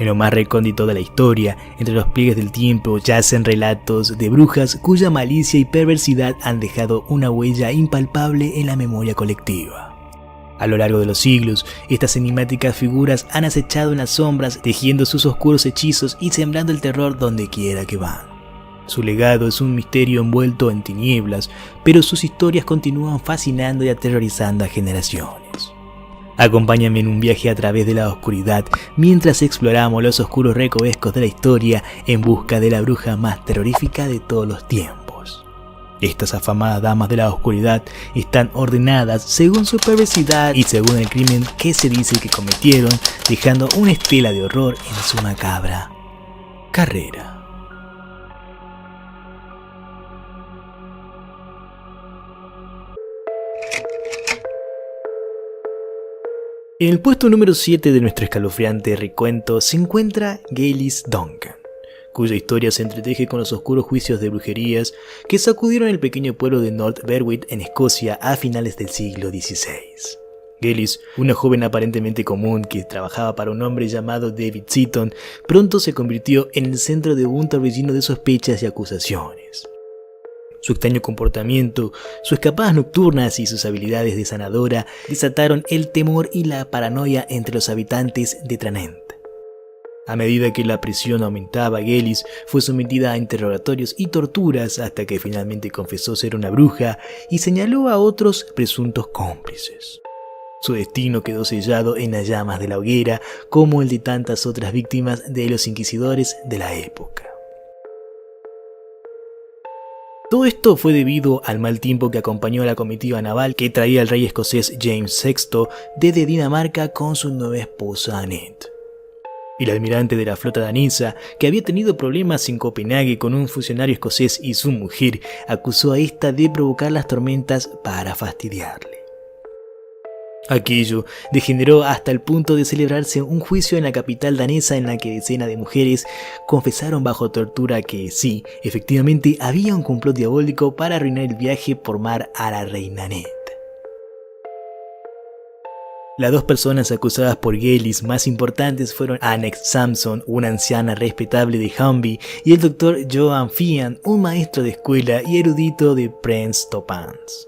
En lo más recóndito de la historia, entre los pliegues del tiempo, yacen relatos de brujas cuya malicia y perversidad han dejado una huella impalpable en la memoria colectiva. A lo largo de los siglos, estas enigmáticas figuras han acechado en las sombras, tejiendo sus oscuros hechizos y sembrando el terror donde quiera que van. Su legado es un misterio envuelto en tinieblas, pero sus historias continúan fascinando y aterrorizando a generaciones. Acompáñame en un viaje a través de la oscuridad mientras exploramos los oscuros recovecos de la historia en busca de la bruja más terrorífica de todos los tiempos. Estas afamadas damas de la oscuridad están ordenadas según su perversidad y según el crimen que se dice que cometieron, dejando una estela de horror en su macabra carrera. En el puesto número 7 de nuestro escalofriante recuento se encuentra Gillis Duncan, cuya historia se entreteje con los oscuros juicios de brujerías que sacudieron el pequeño pueblo de North Berwick en Escocia a finales del siglo XVI. Gillis, una joven aparentemente común que trabajaba para un hombre llamado David Seaton, pronto se convirtió en el centro de un torbellino de sospechas y acusaciones. Su extraño comportamiento, sus escapadas nocturnas y sus habilidades de sanadora desataron el temor y la paranoia entre los habitantes de Tranent. A medida que la presión aumentaba, Gillis fue sometida a interrogatorios y torturas hasta que finalmente confesó ser una bruja y señaló a otros presuntos cómplices. Su destino quedó sellado en las llamas de la hoguera, como el de tantas otras víctimas de los inquisidores de la época. Todo esto fue debido al mal tiempo que acompañó a la comitiva naval que traía el rey escocés James VI desde Dinamarca con su nueva esposa Annette. El almirante de la flota danesa, que había tenido problemas en Copenhague con un funcionario escocés y su mujer, acusó a esta de provocar las tormentas para fastidiarle. Aquello degeneró hasta el punto de celebrarse un juicio en la capital danesa en la que decenas de mujeres confesaron bajo tortura que sí, efectivamente había un complot diabólico para arruinar el viaje por mar a la reina Annette. Las dos personas acusadas por Gillis más importantes fueron Annex Samson, una anciana respetable de Humby, y el doctor Johan Fian, un maestro de escuela y erudito de Prince Topans.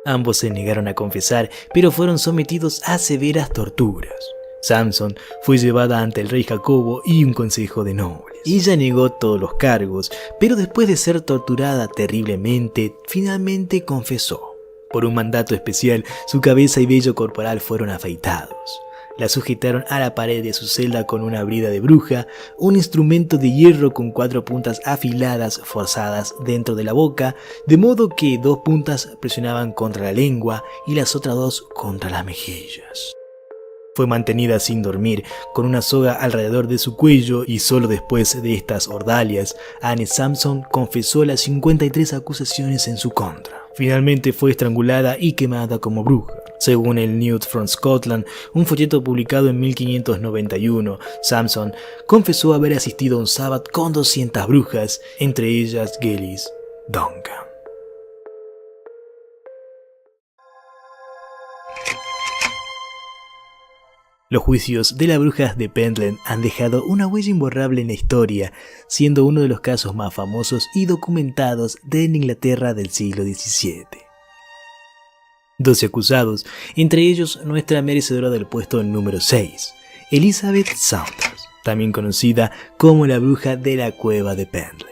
Ambos se negaron a confesar, pero fueron sometidos a severas torturas. Samson fue llevada ante el rey Jacobo y un consejo de nobles. Ella negó todos los cargos, pero después de ser torturada terriblemente, finalmente confesó. Por un mandato especial, su cabeza y vello corporal fueron afeitados. La sujetaron a la pared de su celda con una brida de bruja, un instrumento de hierro con 4 puntas afiladas forzadas dentro de la boca, de modo que 2 puntas presionaban contra la lengua y las otras 2 contra las mejillas. Fue mantenida sin dormir, con una soga alrededor de su cuello, y solo después de estas ordalias, Anne Samson confesó las 53 acusaciones en su contra. Finalmente fue estrangulada y quemada como bruja. Según el News from Scotland, un folleto publicado en 1591, Samson confesó haber asistido a un sábado con 200 brujas, entre ellas Gillis Duncan. Los juicios de las brujas de Pentland han dejado una huella imborrable en la historia, siendo uno de los casos más famosos y documentados de Inglaterra del siglo XVII. 12 acusados, entre ellos nuestra merecedora del puesto número 6, Elizabeth Saunders, también conocida como la bruja de la cueva de Pendle.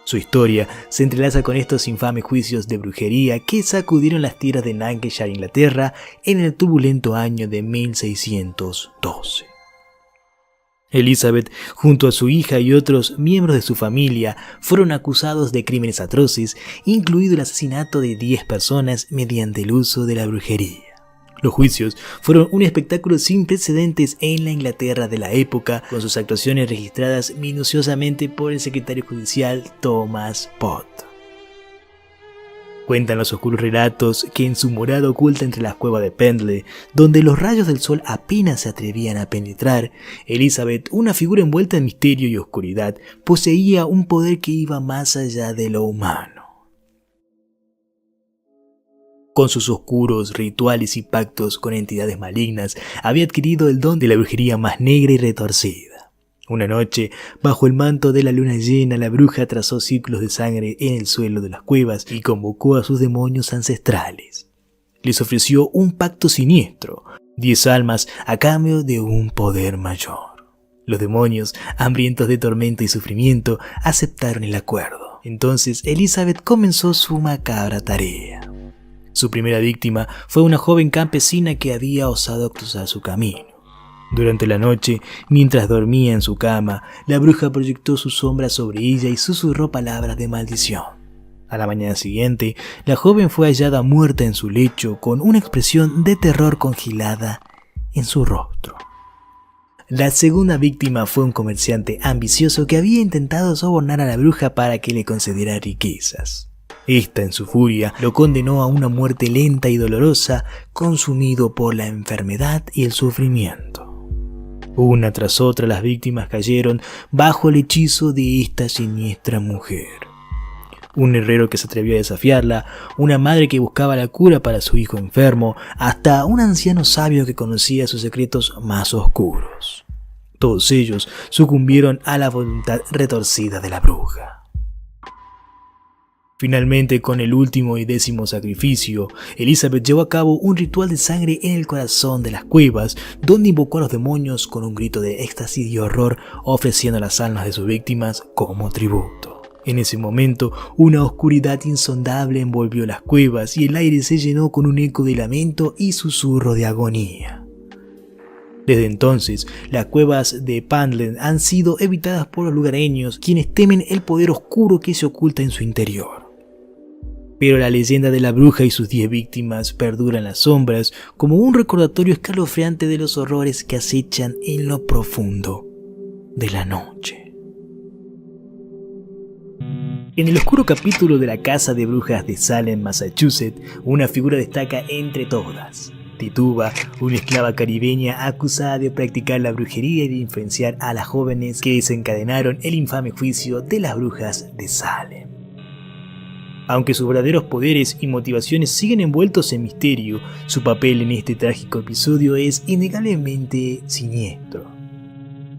Su historia se entrelaza con estos infames juicios de brujería que sacudieron las tierras de Lancashire, Inglaterra, en el turbulento año de 1612. Elizabeth, junto a su hija y otros miembros de su familia, fueron acusados de crímenes atroces, incluido el asesinato de 10 personas mediante el uso de la brujería. Los juicios fueron un espectáculo sin precedentes en la Inglaterra de la época, con sus actuaciones registradas minuciosamente por el secretario judicial Thomas Pott. Cuentan los oscuros relatos que en su morada oculta entre las cuevas de Pendle, donde los rayos del sol apenas se atrevían a penetrar, Elizabeth, una figura envuelta en misterio y oscuridad, poseía un poder que iba más allá de lo humano. Con sus oscuros rituales y pactos con entidades malignas, había adquirido el don de la brujería más negra y retorcida. Una noche, bajo el manto de la luna llena, la bruja trazó círculos de sangre en el suelo de las cuevas y convocó a sus demonios ancestrales. Les ofreció un pacto siniestro, 10 almas a cambio de un poder mayor. Los demonios, hambrientos de tormento y sufrimiento, aceptaron el acuerdo. Entonces Elizabeth comenzó su macabra tarea. Su primera víctima fue una joven campesina que había osado cruzar su camino. Durante la noche, mientras dormía en su cama, la bruja proyectó su sombra sobre ella y susurró palabras de maldición. A la mañana siguiente, la joven fue hallada muerta en su lecho con una expresión de terror congelada en su rostro. La segunda víctima fue un comerciante ambicioso que había intentado sobornar a la bruja para que le concediera riquezas. Esta, en su furia, lo condenó a una muerte lenta y dolorosa, consumido por la enfermedad y el sufrimiento. Una tras otra las víctimas cayeron bajo el hechizo de esta siniestra mujer. Un herrero que se atrevió a desafiarla, una madre que buscaba la cura para su hijo enfermo, hasta un anciano sabio que conocía sus secretos más oscuros. Todos ellos sucumbieron a la voluntad retorcida de la bruja. Finalmente, con el último y 10º sacrificio, Elizabeth llevó a cabo un ritual de sangre en el corazón de las cuevas, donde invocó a los demonios con un grito de éxtasis y horror, ofreciendo las almas de sus víctimas como tributo. En ese momento, una oscuridad insondable envolvió las cuevas y el aire se llenó con un eco de lamento y susurro de agonía. Desde entonces, las cuevas de Pandlen han sido evitadas por los lugareños, quienes temen el poder oscuro que se oculta en su interior. Pero la leyenda de la bruja y sus 10 víctimas perdura en las sombras como un recordatorio escalofriante de los horrores que acechan en lo profundo de la noche. En el oscuro capítulo de la Casa de Brujas de Salem, Massachusetts, una figura destaca entre todas. Tituba, una esclava caribeña acusada de practicar la brujería y de influenciar a las jóvenes que desencadenaron el infame juicio de las brujas de Salem. Aunque sus verdaderos poderes y motivaciones siguen envueltos en misterio, su papel en este trágico episodio es innegablemente siniestro.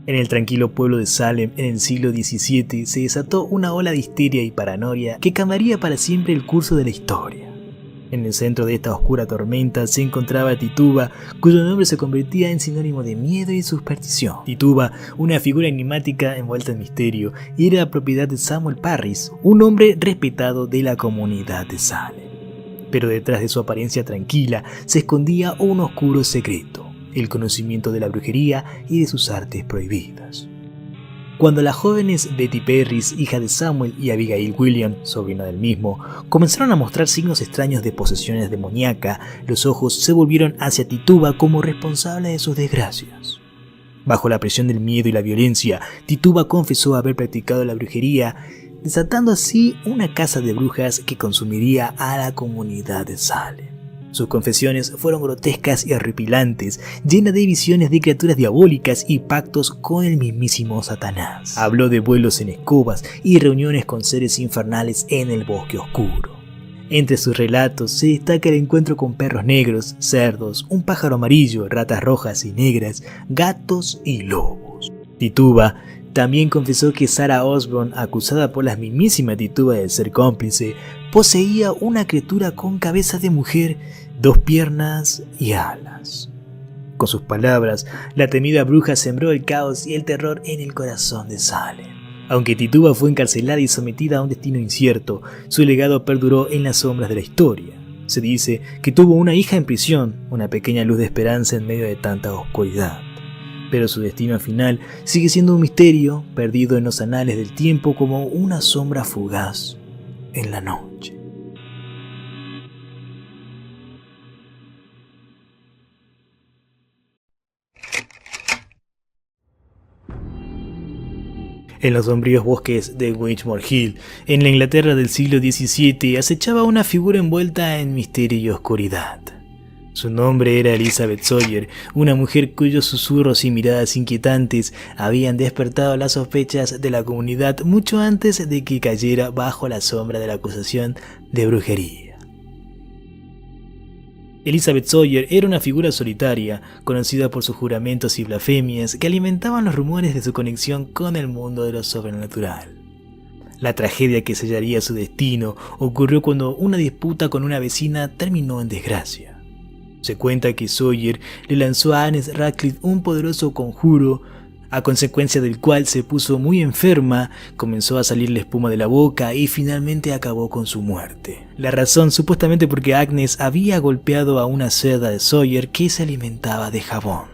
En el tranquilo pueblo de Salem, en el siglo XVII, se desató una ola de histeria y paranoia que cambiaría para siempre el curso de la historia. En el centro de esta oscura tormenta se encontraba Tituba, cuyo nombre se convertía en sinónimo de miedo y superstición. Tituba, una figura enigmática envuelta en misterio, y era propiedad de Samuel Parris, un hombre respetado de la comunidad de Salem. Pero detrás de su apariencia tranquila se escondía un oscuro secreto, el conocimiento de la brujería y de sus artes prohibidas. Cuando las jóvenes Betty Parris, hija de Samuel, y Abigail Williams, sobrina del mismo, comenzaron a mostrar signos extraños de posesiones demoníacas, los ojos se volvieron hacia Tituba como responsable de sus desgracias. Bajo la presión del miedo y la violencia, Tituba confesó haber practicado la brujería, desatando así una casa de brujas que consumiría a la comunidad de Salem. Sus confesiones fueron grotescas y horripilantes, llenas de visiones de criaturas diabólicas y pactos con el mismísimo Satanás. Habló de vuelos en escobas y reuniones con seres infernales en el bosque oscuro. Entre sus relatos se destaca el encuentro con perros negros, cerdos, un pájaro amarillo, ratas rojas y negras, gatos y lobos. Tituba también confesó que Sarah Osborne, acusada por la mismísima Tituba de ser cómplice, poseía una criatura con cabeza de mujer, 2 piernas y alas. Con sus palabras, la temida bruja sembró el caos y el terror en el corazón de Salem. Aunque Tituba fue encarcelada y sometida a un destino incierto, su legado perduró en las sombras de la historia. Se dice que tuvo una hija en prisión, una pequeña luz de esperanza en medio de tanta oscuridad. Pero su destino final sigue siendo un misterio, perdido en los anales del tiempo como una sombra fugaz en la noche. En los sombríos bosques de Winchmore Hill, en la Inglaterra del siglo XVII, acechaba una figura envuelta en misterio y oscuridad. Su nombre era Elizabeth Sawyer, una mujer cuyos susurros y miradas inquietantes habían despertado las sospechas de la comunidad mucho antes de que cayera bajo la sombra de la acusación de brujería. Elizabeth Sawyer era una figura solitaria, conocida por sus juramentos y blasfemias que alimentaban los rumores de su conexión con el mundo de lo sobrenatural. La tragedia que sellaría su destino ocurrió cuando una disputa con una vecina terminó en desgracia. Se cuenta que Sawyer le lanzó a Anne Radcliffe un poderoso conjuro, a consecuencia del cual se puso muy enferma, comenzó a salirle espuma de la boca y finalmente acabó con su muerte. La razón supuestamente porque Agnes había golpeado a una cerda de Sawyer que se alimentaba de jabón.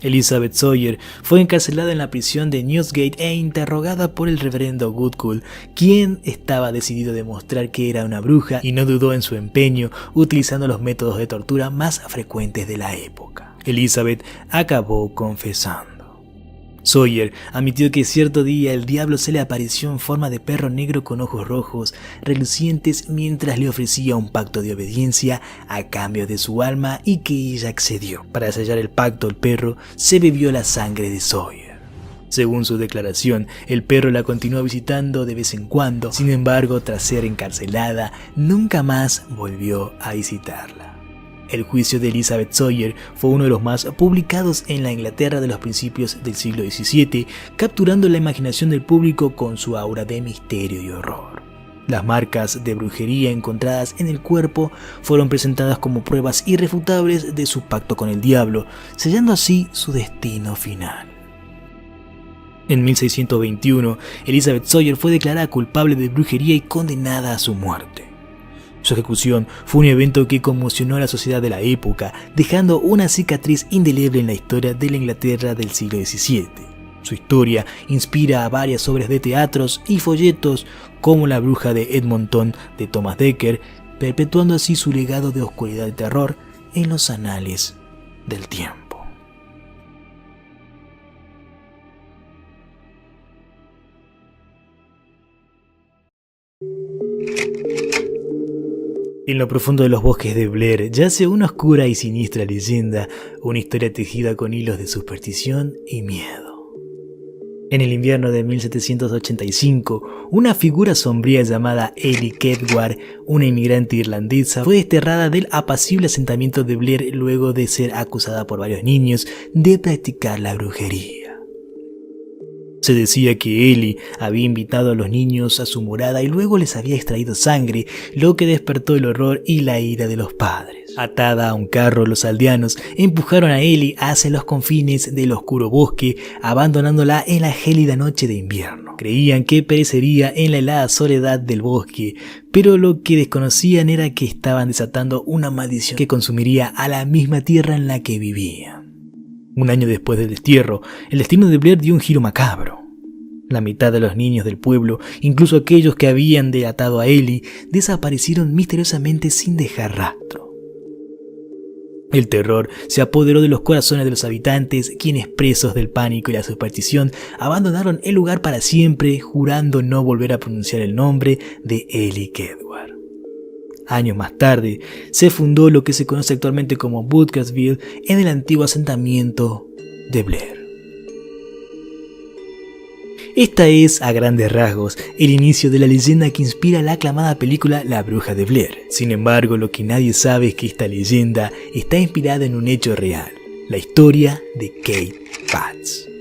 Elizabeth Sawyer fue encarcelada en la prisión de Newgate e interrogada por el reverendo Woodcourt, quien estaba decidido a demostrar que era una bruja y no dudó en su empeño, utilizando los métodos de tortura más frecuentes de la época. Elizabeth acabó confesando. Sawyer admitió que cierto día el diablo se le apareció en forma de perro negro con ojos rojos relucientes mientras le ofrecía un pacto de obediencia a cambio de su alma y que ella accedió. Para sellar el pacto, el perro se bebió la sangre de Sawyer. Según su declaración, el perro la continuó visitando de vez en cuando, sin embargo, tras ser encarcelada, nunca más volvió a visitarla. El juicio de Elizabeth Sawyer fue uno de los más publicados en la Inglaterra de los principios del siglo XVII, capturando la imaginación del público con su aura de misterio y horror. Las marcas de brujería encontradas en el cuerpo fueron presentadas como pruebas irrefutables de su pacto con el diablo, sellando así su destino final. En 1621, Elizabeth Sawyer fue declarada culpable de brujería y condenada a su muerte. Su ejecución fue un evento que conmocionó a la sociedad de la época, dejando una cicatriz indeleble en la historia de la Inglaterra del siglo XVII. Su historia inspira a varias obras de teatros y folletos como La bruja de Edmonton de Thomas Dekker, perpetuando así su legado de oscuridad y terror en los anales del tiempo. En lo profundo de los bosques de Blair yace una oscura y siniestra leyenda, una historia tejida con hilos de superstición y miedo. En el invierno de 1785, una figura sombría llamada Elly Kedward, una inmigrante irlandesa, fue desterrada del apacible asentamiento de Blair luego de ser acusada por varios niños de practicar la brujería. Se decía que Elly había invitado a los niños a su morada y luego les había extraído sangre, lo que despertó el horror y la ira de los padres. Atada a un carro, los aldeanos empujaron a Elly hacia los confines del oscuro bosque, abandonándola en la gélida noche de invierno. Creían que perecería en la helada soledad del bosque, pero lo que desconocían era que estaban desatando una maldición que consumiría a la misma tierra en la que vivían. Un año después del destierro, el destino de Blair dio un giro macabro. La mitad de los niños del pueblo, incluso aquellos que habían delatado a Elly, desaparecieron misteriosamente sin dejar rastro. El terror se apoderó de los corazones de los habitantes, quienes, presos del pánico y la superstición, abandonaron el lugar para siempre, jurando no volver a pronunciar el nombre de Elly Kedward. Años más tarde, se fundó lo que se conoce actualmente como Woodcraftville en el antiguo asentamiento de Blair. Esta es, a grandes rasgos, el inicio de la leyenda que inspira la aclamada película La bruja de Blair. Sin embargo, lo que nadie sabe es que esta leyenda está inspirada en un hecho real, la historia de Kate Batts.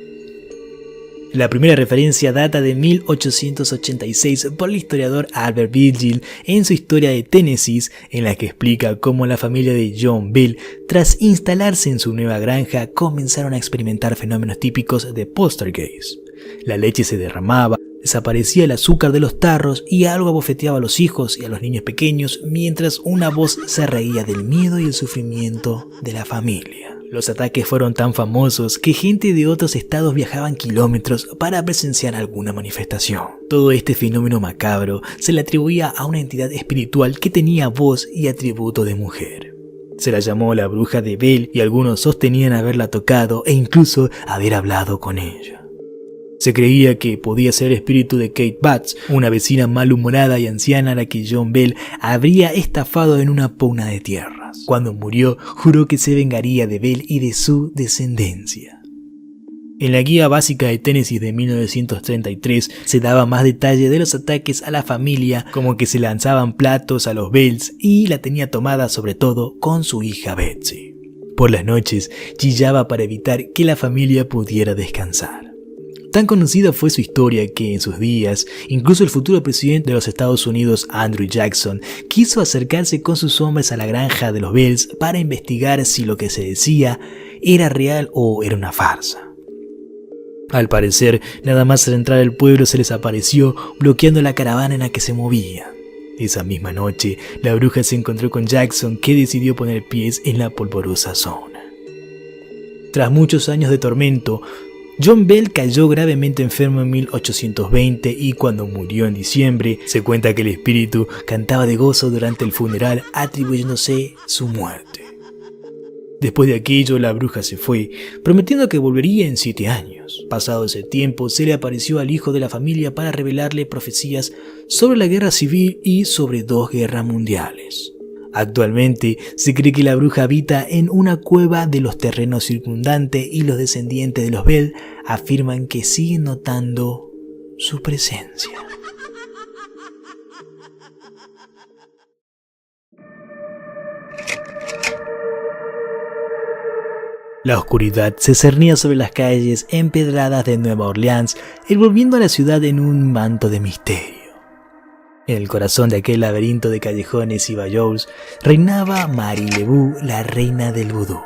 La primera referencia data de 1886 por el historiador Albert Vigil en su historia de Tennessee, en la que explica cómo la familia de John Bell, tras instalarse en su nueva granja, comenzaron a experimentar fenómenos típicos de poltergeist. La leche se derramaba, desaparecía el azúcar de los tarros y algo abofeteaba a los hijos y a los niños pequeños mientras una voz se reía del miedo y el sufrimiento de la familia. Los ataques fueron tan famosos que gente de otros estados viajaban kilómetros para presenciar alguna manifestación. Todo este fenómeno macabro se le atribuía a una entidad espiritual que tenía voz y atributo de mujer. Se la llamó la bruja de Bell y algunos sostenían haberla tocado e incluso haber hablado con ella. Se creía que podía ser el espíritu de Kate Batts, una vecina malhumorada y anciana a la que John Bell habría estafado en una pugna de tierras. Cuando murió, juró que se vengaría de Bell y de su descendencia. En la guía básica de Tennessee de 1933 se daba más detalle de los ataques a la familia, como que se lanzaban platos a los Bells y la tenía tomada sobre todo con su hija Betsy. Por las noches chillaba para evitar que la familia pudiera descansar. Tan conocida fue su historia que en sus días, incluso el futuro presidente de los Estados Unidos, Andrew Jackson, quiso acercarse con sus hombres a la granja de los Bells para investigar si lo que se decía era real o era una farsa. Al parecer, nada más al entrar al pueblo se les apareció, bloqueando la caravana en la que se movían. Esa misma noche, la bruja se encontró con Jackson, que decidió poner pies en la polvorosa zona. Tras muchos años de tormento, John Bell cayó gravemente enfermo en 1820 y cuando murió en diciembre, se cuenta que el espíritu cantaba de gozo durante el funeral, atribuyéndose su muerte. Después de aquello, la bruja se fue, prometiendo que volvería en 7 años. Pasado ese tiempo, se le apareció al hijo de la familia para revelarle profecías sobre la guerra civil y sobre 2 guerras mundiales. Actualmente se cree que la bruja habita en una cueva de los terrenos circundantes y los descendientes de los Bell afirman que siguen notando su presencia. La oscuridad se cernía sobre las calles empedradas de Nueva Orleans, envolviendo a la ciudad en un manto de misterio. En el corazón de aquel laberinto de callejones y bayous reinaba Marie Lebeau, la reina del vudú.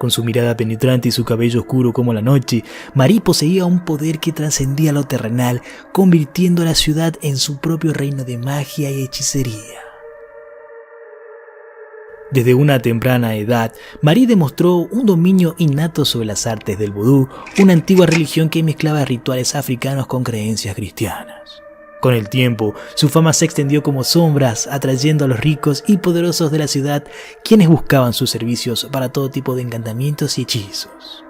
Con su mirada penetrante y su cabello oscuro como la noche, Marie poseía un poder que trascendía lo terrenal, convirtiendo a la ciudad en su propio reino de magia y hechicería. Desde una temprana edad, Marie demostró un dominio innato sobre las artes del vudú, una antigua religión que mezclaba rituales africanos con creencias cristianas. Con el tiempo, su fama se extendió como sombras, atrayendo a los ricos y poderosos de la ciudad, quienes buscaban sus servicios para todo tipo de encantamientos y hechizos.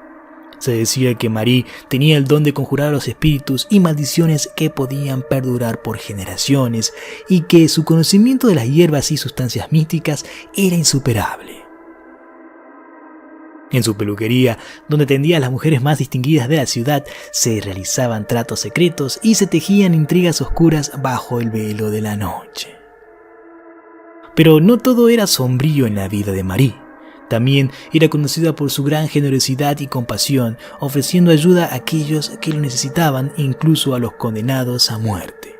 Se decía que Marie tenía el don de conjurar a los espíritus y maldiciones que podían perdurar por generaciones, y que su conocimiento de las hierbas y sustancias místicas era insuperable. En su peluquería, donde atendía a las mujeres más distinguidas de la ciudad, se realizaban tratos secretos y se tejían intrigas oscuras bajo el velo de la noche. Pero no todo era sombrío en la vida de Marie. También era conocida por su gran generosidad y compasión, ofreciendo ayuda a aquellos que lo necesitaban, incluso a los condenados a muerte.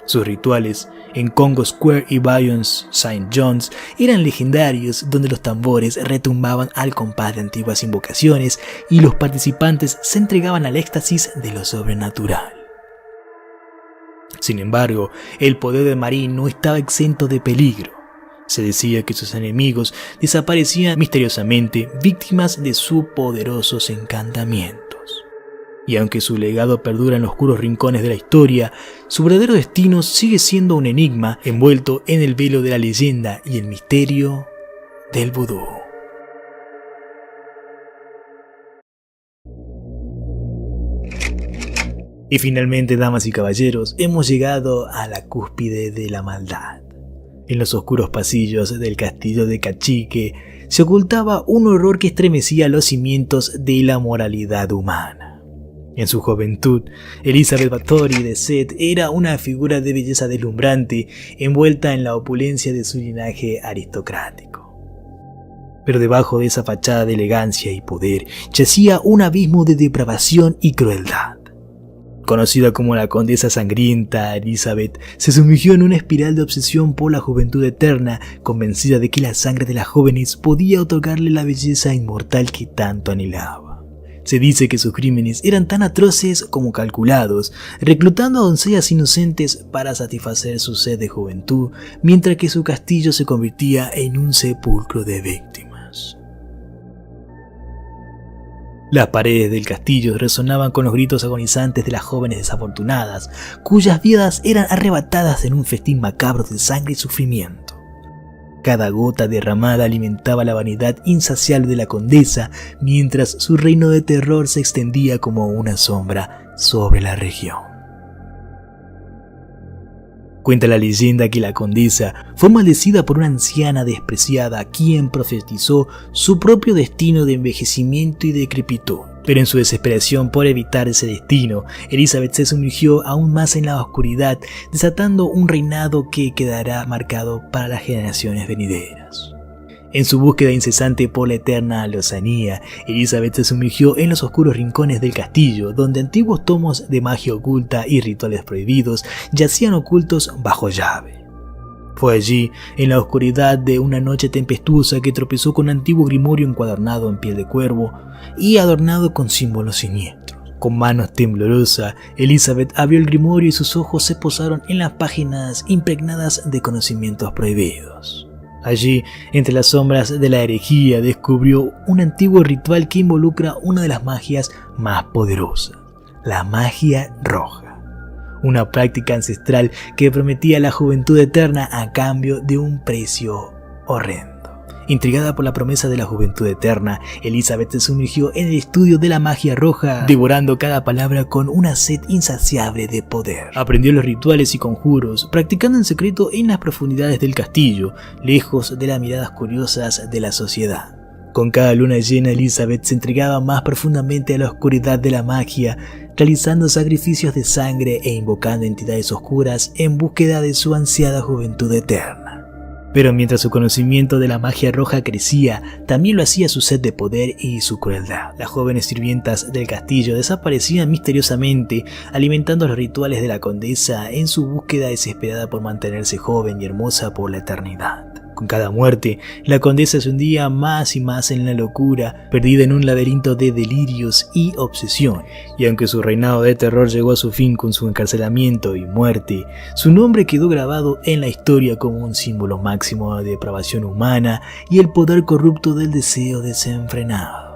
Sus rituales en Congo Square y Bayon's St. John's eran legendarios, donde los tambores retumbaban al compás de antiguas invocaciones y los participantes se entregaban al éxtasis de lo sobrenatural. Sin embargo, el poder de Marie no estaba exento de peligro. Se decía que sus enemigos desaparecían misteriosamente, víctimas de sus poderosos encantamientos. Y aunque su legado perdura en los oscuros rincones de la historia, su verdadero destino sigue siendo un enigma envuelto en el velo de la leyenda y el misterio del vudú. Y finalmente, damas y caballeros, hemos llegado a la cúspide de la maldad. En los oscuros pasillos del castillo de Cachique se ocultaba un horror que estremecía los cimientos de la moralidad humana. En su juventud, Elizabeth Bathory de Seth era una figura de belleza deslumbrante, envuelta en la opulencia de su linaje aristocrático. Pero debajo de esa fachada de elegancia y poder yacía un abismo de depravación y crueldad. Conocida como la Condesa Sangrienta, Elizabeth se sumergió en una espiral de obsesión por la juventud eterna, convencida de que la sangre de las jóvenes podía otorgarle la belleza inmortal que tanto anhelaba. Se dice que sus crímenes eran tan atroces como calculados, reclutando a doncellas inocentes para satisfacer su sed de juventud, mientras que su castillo se convertía en un sepulcro de víctimas. Las paredes del castillo resonaban con los gritos agonizantes de las jóvenes desafortunadas, cuyas vidas eran arrebatadas en un festín macabro de sangre y sufrimiento. Cada gota derramada alimentaba la vanidad insaciable de la condesa, mientras su reino de terror se extendía como una sombra sobre la región. Cuenta la leyenda que la condesa fue maldecida por una anciana despreciada, quien profetizó su propio destino de envejecimiento y decrepitud. Pero en su desesperación por evitar ese destino, Elizabeth se sumergió aún más en la oscuridad, desatando un reinado que quedará marcado para las generaciones venideras. En su búsqueda incesante por la eterna lozanía, Elizabeth se sumergió en los oscuros rincones del castillo, donde antiguos tomos de magia oculta y rituales prohibidos yacían ocultos bajo llave. Fue allí, en la oscuridad de una noche tempestuosa, que tropezó con un antiguo grimorio encuadernado en piel de cuervo y adornado con símbolos siniestros. Con manos temblorosas, Elizabeth abrió el grimorio y sus ojos se posaron en las páginas impregnadas de conocimientos prohibidos. Allí, entre las sombras de la herejía, descubrió un antiguo ritual que involucra una de las magias más poderosas, la magia roja. Una práctica ancestral que prometía la juventud eterna a cambio de un precio horrendo. Intrigada por la promesa de la juventud eterna, Elizabeth se sumergió en el estudio de la magia roja, devorando cada palabra con una sed insaciable de poder. Aprendió los rituales y conjuros, practicando en secreto en las profundidades del castillo, lejos de las miradas curiosas de la sociedad. Con cada luna llena, Elizabeth se entregaba más profundamente a la oscuridad de la magia, realizando sacrificios de sangre e invocando entidades oscuras en búsqueda de su ansiada juventud eterna. Pero mientras su conocimiento de la magia roja crecía, también lo hacía su sed de poder y su crueldad. Las jóvenes sirvientas del castillo desaparecían misteriosamente, alimentando los rituales de la condesa en su búsqueda desesperada por mantenerse joven y hermosa por la eternidad. Con cada muerte, la condesa se hundía más y más en la locura, perdida en un laberinto de delirios y obsesión. Y aunque su reinado de terror llegó a su fin con su encarcelamiento y muerte, su nombre quedó grabado en la historia como un símbolo máximo de depravación humana y el poder corrupto del deseo desenfrenado.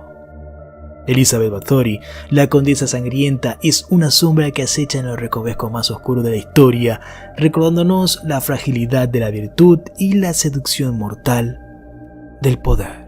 Elizabeth Bathory, la condesa sangrienta, es una sombra que acecha en los recovecos más oscuros de la historia, recordándonos la fragilidad de la virtud y la seducción mortal del poder.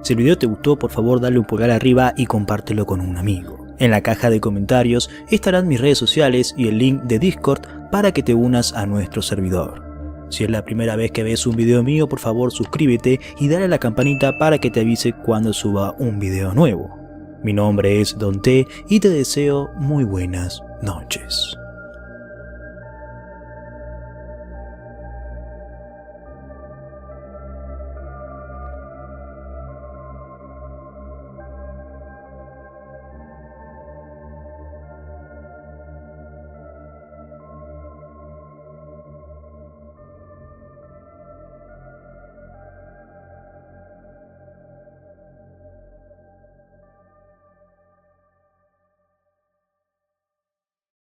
Si el video te gustó, por favor dale un pulgar arriba y compártelo con un amigo. En la caja de comentarios estarán mis redes sociales y el link de Discord para que te unas a nuestro servidor. Si es la primera vez que ves un video mío, por favor suscríbete y dale a la campanita para que te avise cuando suba un video nuevo. Mi nombre es Don T y te deseo muy buenas noches.